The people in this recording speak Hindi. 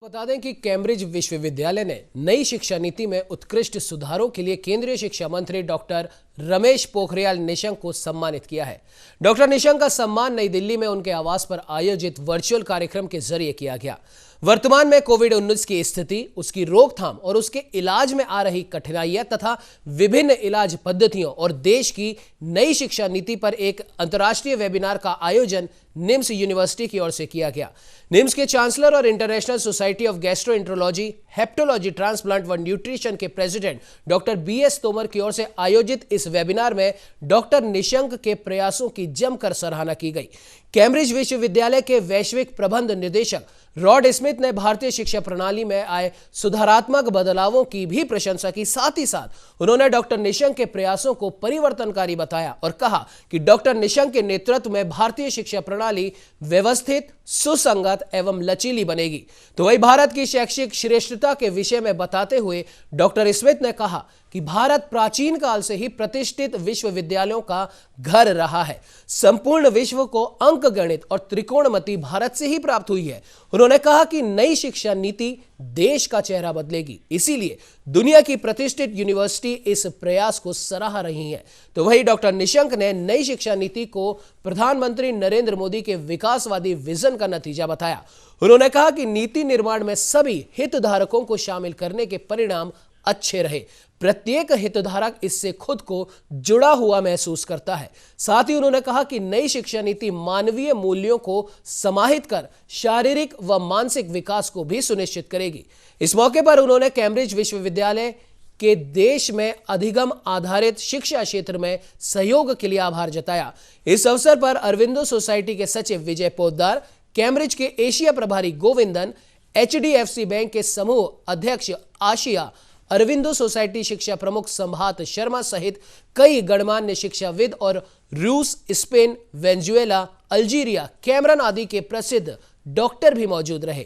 बता दें कि कैम्ब्रिज विश्वविद्यालय ने नई शिक्षा नीति में उत्कृष्ट सुधारों के लिए केंद्रीय शिक्षा मंत्री डॉक्टर रमेश पोखरियाल निशंक को सम्मानित किया है। डॉक्टर निशंक का सम्मान नई दिल्ली में उनके आवास पर आयोजित वर्चुअल कार्यक्रम के जरिए किया गया। वर्तमान में कोविड-19 की स्थिति, उसकी रोकथाम और उसके इलाज में आ रही कठिनाइयां तथा विभिन्न इलाज पद्धतियों और देश की नई शिक्षा नीति पर एक अंतर्राष्ट्रीय वेबिनार का आयोजन निम्स यूनिवर्सिटी की ओर से किया गया। निम्स के चांसलर और international society of gastroenterology, hepatology, transplant व न्यूट्रिशन के प्रेसिडेंट डॉक्टर BS तोमर की ओर से आयोजित इस वेबिनार में डॉक्टर निशंक के प्रयासों की जमकर सराहना की गई। कैम्ब्रिज विश्वविद्यालय के वैश्विक प्रबंध निदेशक रॉड स्मिथ ने भारतीय शिक्षा प्रणाली में आए सुधारात्मक बदलावों की भी प्रशंसा की। साथ ही साथ उन्होंने डॉक्टर निशंक के प्रयासों को परिवर्तनकारी बताया और कहा कि डॉक्टर निशंक के नेतृत्व में भारतीय शिक्षा प्रणाली व्यवस्थित, सुसंगत एवं लचीली बनेगी। तो वही भारत की शैक्षिक श्रेष्ठता के विषय में बताते हुए डॉक्टर स्मिथ ने कहा कि भारत प्राचीन काल से ही प्रतिष्ठित विश्वविद्यालयों का घर रहा है। संपूर्ण विश्व को अंकगणित और त्रिकोणमिति भारत से ही प्राप्त हुई है। उन्होंने कहा कि नई शिक्षा नीति देश का चेहरा बदलेगी, इसीलिए दुनिया की प्रतिष्ठित यूनिवर्सिटी इस प्रयास को सराह रही है। तो वही डॉक्टर निशंक ने नई शिक्षा नीति को प्रधानमंत्री नरेंद्र मोदी के विकासवादी विजन का नतीजा बताया। उन्होंने कहा कि नीति निर्माण में सभी हितधारकों को शामिल करने के परिणाम अच्छे रहे। प्रत्येक हितधारक इससे खुद को जुड़ा हुआ महसूस करता है। साथ ही उन्होंने कहा कि नई शिक्षा नीति मानवीय मूल्यों को समाहित कर शारीरिक व मानसिक विकास को भी सुनिश्चित करेगी। इस मौके पर उन्होंने कैम्ब्रिज विश्वविद्यालय के देश में अधिगम आधारित शिक्षा क्षेत्र में सहयोग के लिए आभार जताया। इस अवसर पर अरविंदो सोसाइटी के सचिव विजय पोद्दार, कैम्ब्रिज के एशिया प्रभारी गोविंदन, HDFC बैंक के समूह अध्यक्ष आशिया, अरविंदो सोसाइटी शिक्षा प्रमुख संभात शर्मा सहित कई गणमान्य शिक्षाविद और रूस, स्पेन, वेनेजुएला, अल्जीरिया, कैमरन आदि के प्रसिद्ध डॉक्टर भी मौजूद रहे।